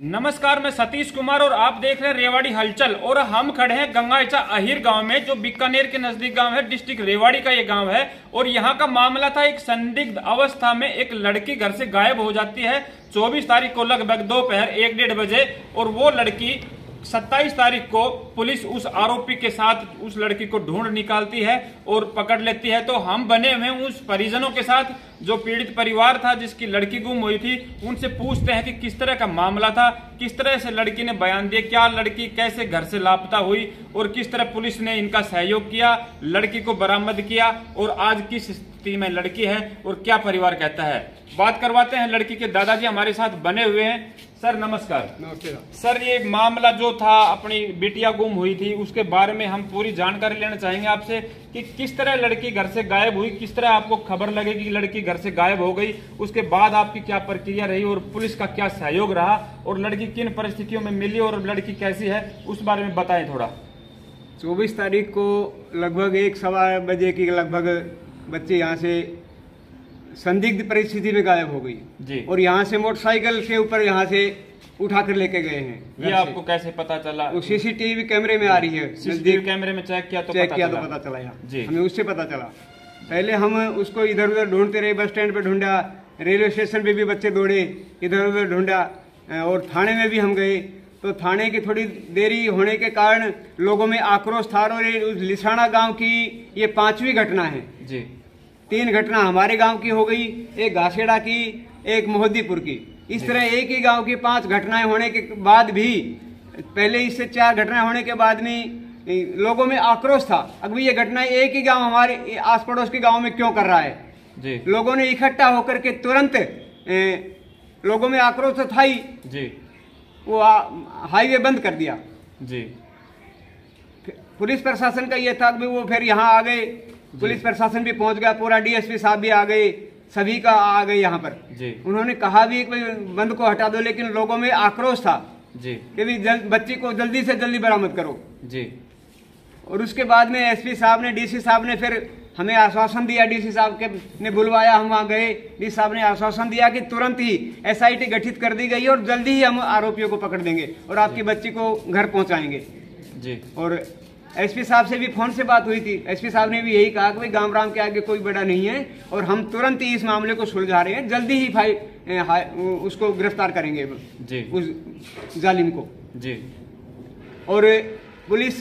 नमस्कार, मैं सतीश कुमार और आप देख रहे हैं रेवाड़ी हलचल। और हम खड़े हैं गंगाईचा अहिर गांव में, जो बीकानेर के नजदीक गांव है। डिस्ट्रिक्ट रेवाड़ी का ये गांव है और यहाँ का मामला था, एक संदिग्ध अवस्था में एक लड़की घर से गायब हो जाती है 24 तारीख को लगभग दोपहर 1-1:30 बजे। और वो लड़की 27 तारीख को पुलिस उस आरोपी के साथ उस लड़की को ढूंढ निकालती है और पकड़ लेती है। तो हम बने हुए उस परिजनों के साथ, जो पीड़ित परिवार था जिसकी लड़की गुम हुई थी, उनसे पूछते हैं कि किस तरह का मामला था, किस तरह से लड़की ने बयान दिया, क्या लड़की कैसे घर से लापता हुई और किस तरह पुलिस ने इनका सहयोग किया, लड़की को बरामद किया और आज किस स्थिति में लड़की है और क्या परिवार कहता है। बात करवाते हैं, लड़की के दादाजी हमारे साथ बने हुए हैं। सर नमस्कार। नमस्ते सर, ये मामला जो था, अपनी बिटिया गुम हुई थी, उसके बारे में हम पूरी जानकारी लेना चाहेंगे आपसे कि किस तरह लड़की घर से गायब हुई, किस तरह आपको खबर लगे कि लड़की घर से गायब हो गई, उसके बाद आपकी क्या प्रक्रिया रही और पुलिस का क्या सहयोग रहा और लड़की किन परिस्थितियों में मिली और लड़की कैसी है, उस बारे में बताएं थोड़ा। 24 तारीख को लगभग 1-1:15 बजे की लगभग बच्चे यहाँ से संदिग्ध परिस्थिति में गायब हो गई जी। और यहाँ से मोटरसाइकिल के ऊपर यहाँ से उठा कर लेके गए हैं। ये आपको कैसे पता चला? वो सीसीटीवी कैमरे में आ रही है। सीसीटीवी कैमरे में चेक किया तो पता चला यहाँ जी। हमें उससे पता चला। पहले हम उसको इधर उधर ढूंढते रहे, बस स्टैंड पे ढूंढा, रेलवे स्टेशन पे भी बच्चे दौड़े, इधर उधर ढूंढा और थाने में भी हम गए। तो थाने की थोड़ी देरी होने के कारण लोगों में आक्रोश था और उस लिसाना गांव की ये 5वीं घटना है जी। 3 घटना हमारे गांव की हो गई, एक घासेड़ा की, एक मोहद्दीपुर की। इस तरह एक ही गांव की 5 घटनाएं होने के बाद भी, पहले इससे 4 घटनाएं होने के बाद में लोगों में आक्रोश था, अभी ये घटनाएं एक ही गांव हमारे आस पड़ोस के गांव में क्यों कर रहा है जी। लोगों ने इकट्ठा होकर के तुरंत लोगों में आक्रोश तो था ही जी, वो हाईवे बंद कर दिया जी। पुलिस प्रशासन का ये था कि वो फिर यहाँ आ गए, पुलिस प्रशासन भी पहुंच गया, पूरा डीएसपी साहब भी आ गए, सभी का आ गए यहाँ पर जी। उन्होंने कहा भी कि बंद को हटा दो, लेकिन लोगों में आक्रोश था जी कि भी बच्ची को जल्दी से जल्दी बरामद करो जी। और उसके बाद में एसपी साहब ने, डीसी साहब ने फिर हमें आश्वासन दिया, डीसी साहब के ने बुलवाया, हम वहाँ गए, डीसी साहब ने आश्वासन दिया कि तुरंत ही एसआईटी गठित कर दी गई और जल्दी ही हम आरोपियों को पकड़ देंगे और आपकी बच्ची को घर पहुँचाएंगे जी। और एसपी साहब से भी फोन से बात हुई थी, एसपी साहब ने भी यही कहा कि भाई गामराम के आगे कोई बड़ा नहीं है और हम तुरंत ही इस मामले को सुलझा रहे हैं, जल्दी ही उसको गिरफ्तार करेंगे जी, उस जालिम को जी। और पुलिस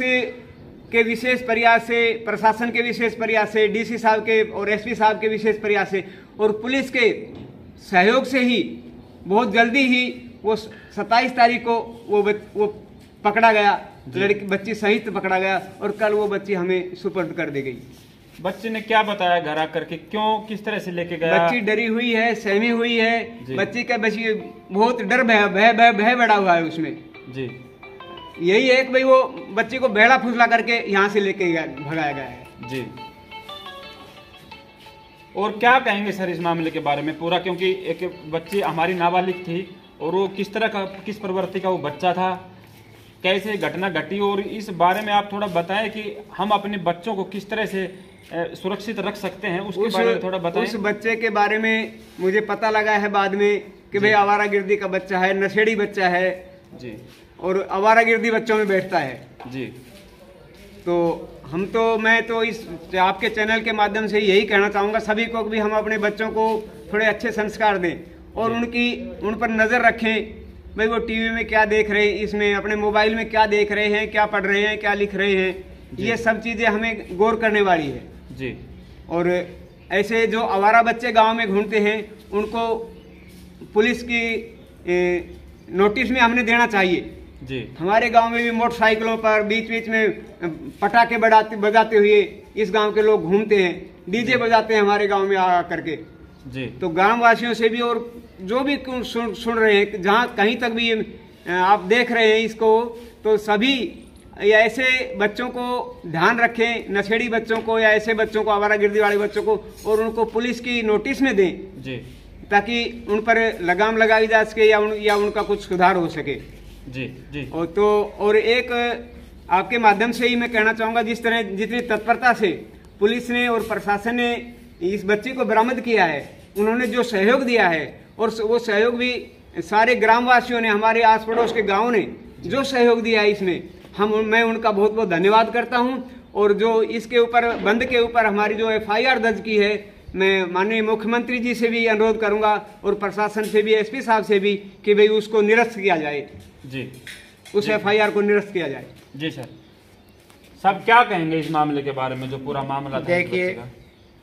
के विशेष प्रयास से, प्रशासन के विशेष प्रयास से, डीसी साहब के और एसपी साहब के विशेष प्रयास से और पुलिस के सहयोग से ही बहुत जल्दी ही वो 27 तारीख को वो पकड़ा गया, लड़की बच्ची सहित पकड़ा गया और कल वो बच्ची हमें सुपुर्द कर दी गई। बच्चे ने क्या बताया घर आकर के, क्यों किस तरह से लेके गया? बच्ची डरी हुई है, सहमी हुई है, बच्ची का बच्ची बहुत डर भय बड़ा हुआ है उसमें जी। यही है कि भाई वो बच्ची को बेड़ा फुसला करके यहाँ से लेके भगाया गया है जी। और क्या कहेंगे सर इस मामले के बारे में पूरा, क्योंकि एक बच्ची हमारी नाबालिग थी और वो किस तरह का, किस प्रवृत्ति का वो बच्चा था, कैसे घटना घटी, और इस बारे में आप थोड़ा बताएं कि हम अपने बच्चों को किस तरह से सुरक्षित रख सकते हैं, उसके बारे में थोड़ा बताएं। उस बच्चे के बारे में मुझे पता लगा है बाद में कि भाई आवारागिर्दी का बच्चा है, नशेड़ी बच्चा है जी और आवारागिर्दी बच्चों में बैठता है जी। तो मैं तो इस आपके चैनल के माध्यम से यही कहना चाहूँगा सभी को कि भी हम अपने बच्चों को थोड़े अच्छे संस्कार दें और उन पर नज़र रखें। भाई वो टीवी में क्या देख रहे हैं, इसमें अपने मोबाइल में क्या देख रहे हैं, क्या पढ़ रहे हैं, क्या लिख रहे हैं, ये सब चीज़ें हमें गौर करने वाली है जी। और ऐसे जो आवारा बच्चे गांव में घूमते हैं उनको पुलिस की नोटिस में हमने देना चाहिए जी। हमारे गांव में भी मोटरसाइकिलों पर बीच बीच में पटाखे बजाते हुए इस गांव के लोग घूमते हैं, डीजे बजाते हैं हमारे गांव में आ करके जी। तो ग्राम वासियों से भी और जो भी सुन रहे हैं, जहाँ कहीं तक भी आप देख रहे हैं इसको, तो सभी ऐसे बच्चों को ध्यान रखें, नशेड़ी बच्चों को या ऐसे बच्चों को, आवारागिर्दी वाले बच्चों को, और उनको पुलिस की नोटिस में दें जी, ताकि उन पर लगाम लगाई जा सके या उनका कुछ सुधार हो सके जी जी। और एक आपके माध्यम से ही मैं कहना चाहूँगा, जितनी तत्परता से पुलिस ने और प्रशासन ने इस बच्ची को बरामद किया है, उन्होंने जो सहयोग दिया है और वो सहयोग भी सारे ग्रामवासियों ने, हमारे आस पड़ोस के गाँव ने जो सहयोग दिया है इसमें, मैं उनका बहुत बहुत धन्यवाद करता हूं। और जो इसके ऊपर, बंद के ऊपर हमारी जो FIR दर्ज की है, मैं माननीय मुख्यमंत्री जी से भी अनुरोध करूंगा और प्रशासन से भी, SP साहब से भी, कि भाई उसको निरस्त किया जाए जी, उस FIR को निरस्त किया जाए। जी सर, सब क्या कहेंगे इस मामले के बारे में, जो पूरा मामला था? देखिए,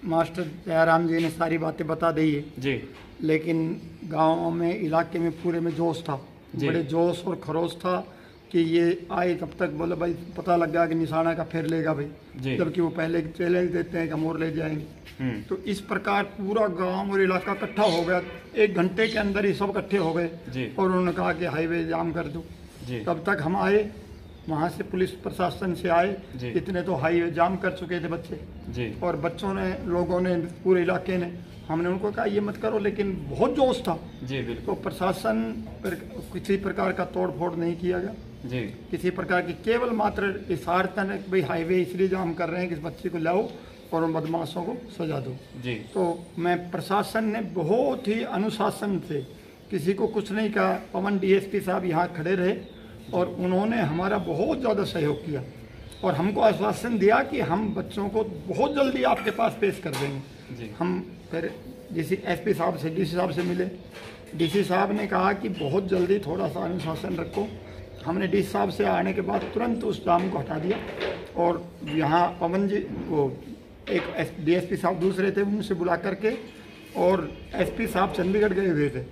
मास्टर जयराम जी ने सारी बातें बता दी है जी, लेकिन गाँव में, इलाके में पूरे में जोश था, बड़े जोश और खरोश था कि ये आए तब तक बोले भाई पता लग गया कि निशाना का फिर लेगा भाई, जबकि वो पहले चैलेंज देते हैं कि हम और ले जाएंगे। तो इस प्रकार पूरा गांव और इलाका इकट्ठा हो गया, 1 घंटे के अंदर ही सब इकट्ठे हो गए और उन्होंने कहा कि हाईवे जाम कर दो। तब तक हम आए, वहाँ से पुलिस प्रशासन से आए, इतने तो हाईवे जाम कर चुके थे बच्चे, और बच्चों ने, लोगों ने, पूरे इलाके ने, हमने उनको कहा ये मत करो, लेकिन बहुत जोश था जी। तो प्रशासन पर किसी प्रकार का तोड़ फोड़ नहीं किया गया जी, किसी प्रकार की, केवल मात्र इशारतन भाई हाईवे इसलिए जाम कर रहे हैं कि इस बच्चे को लाओ और उन बदमाशों को सजा दो जी। तो मैं, प्रशासन ने बहुत ही अनुशासन से, किसी को कुछ नहीं कहा। पवन DSP साहब यहाँ खड़े रहे और उन्होंने हमारा बहुत ज़्यादा सहयोग किया और हमको आश्वासन दिया कि हम बच्चों को बहुत जल्दी आपके पास पेश कर देंगे जी। हम फिर SP साहब से, DC साहब से मिले। DC साहब ने कहा कि बहुत जल्दी थोड़ा सा अनुशासन रखो। हमने DC साहब से आने के बाद तुरंत उस जाम को हटा दिया और यहाँ पवन जी को, एक DSP साहब दूसरे थे, उनसे बुला करके, और SP साहब चंडीगढ़ गए हुए थे।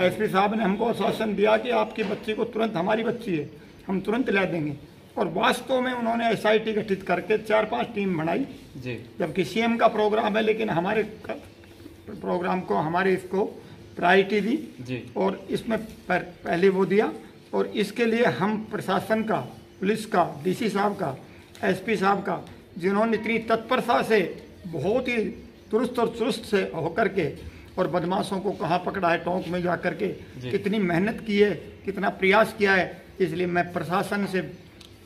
SP साहब ने हमको आश्वासन दिया कि आपकी बच्ची को तुरंत, हमारी बच्ची है, हम तुरंत ला देंगे। और वास्तव में उन्होंने SIT गठित करके 4-5 टीम बनाई जी। जबकि CM का प्रोग्राम है, लेकिन हमारे प्रोग्राम को, हमारे इसको प्रायोरिटी दी जी। और इसमें पहले वो दिया, और इसके लिए हम प्रशासन का, पुलिस का, DC साहब का, SP साहब का, जिन्होंने इतनी तत्परता से, बहुत ही दुरुस्त और चुस्त से होकर के, और बदमाशों को कहाँ पकड़ा है, टोंक में जा कर के कितनी मेहनत की है, कितना प्रयास किया है। इसलिए मैं प्रशासन से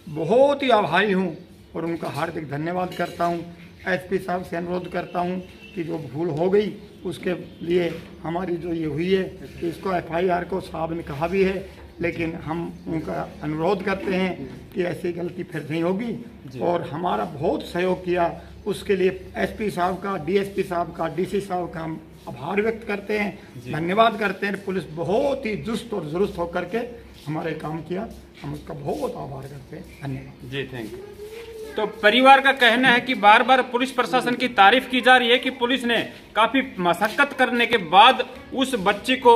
बहुत ही आभारी हूँ और उनका हार्दिक धन्यवाद करता हूँ। SP साहब से अनुरोध करता हूँ कि जो भूल हो गई उसके लिए, हमारी जो ये हुई है, इसको FIR को साहब ने कहा भी है, लेकिन हम उनका अनुरोध करते हैं कि ऐसी गलती फिर नहीं होगी। और हमारा बहुत सहयोग किया, उसके लिए SP साहब का, DSP साहब का, DC साहब का हम आभार व्यक्त करते हैं, धन्यवाद करते हैं। पुलिस बहुत ही जुस्त और दुरुस्त होकर के हमारे काम किया, हम उसका बहुत आभार करते हैं। धन्यवाद जी, थैंक यू। तो परिवार का कहना है कि बार बार पुलिस प्रशासन की तारीफ की जा रही है कि पुलिस ने काफी मशक्कत करने के बाद उस बच्ची को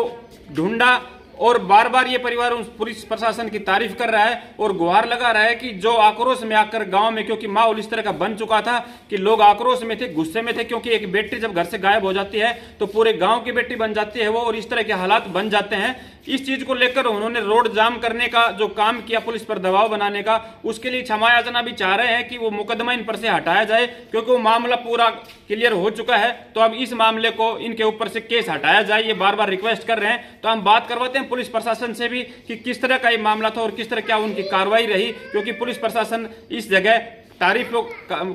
ढूंढा, और बार बार ये परिवार उस पुलिस प्रशासन की तारीफ कर रहा है और गुहार लगा रहा है कि जो आक्रोश में आकर गांव में, क्योंकि माहौल इस तरह का बन चुका था कि लोग आक्रोश में थे, गुस्से में थे, क्योंकि एक बेटी जब घर से गायब हो जाती है तो पूरे गांव की बेटी बन जाती है वो, और इस तरह के हालात बन जाते हैं। इस चीज को लेकर उन्होंने रोड जाम करने का जो काम किया, पुलिस पर दबाव बनाने का, उसके लिए क्षमा याचना भी चाह रहे हैं कि वो मुकदमा इन पर से हटाया जाए, क्योंकि वो मामला पूरा क्लियर हो चुका है। तो अब इस मामले को इनके ऊपर से केस हटाया जाए, ये बार बार रिक्वेस्ट कर रहे हैं। तो हम बात करवाते हैं पुलिस प्रशासन से भी कि किस तरह का ये मामला था और किस तरह क्या उनकी कार्रवाई रही, क्योंकि पुलिस प्रशासन इस जगह तारीफों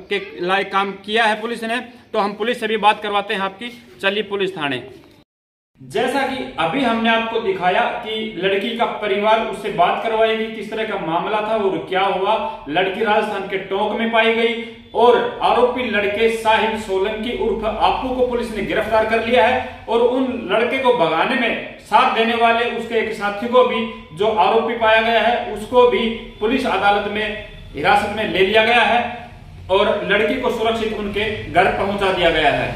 के लायक काम किया है पुलिस ने। तो हम पुलिस से भी बात करवाते हैं आपकी। चलिए पुलिस थाने। जैसा कि अभी हमने आपको दिखाया कि लड़की का परिवार उससे बात करवाएगी, किस तरह का मामला था और क्या हुआ। लड़की राजस्थान के टोंक में पाई गई और आरोपी लड़के साहिल सोलंकी उर्फ आपू को पुलिस ने गिरफ्तार कर लिया है, और उन लड़के को भगाने में साथ देने वाले उसके एक साथी को भी, जो आरोपी पाया गया है, उसको भी पुलिस अदालत में हिरासत में ले लिया गया है और लड़की को सुरक्षित उनके घर पहुंचा दिया गया है।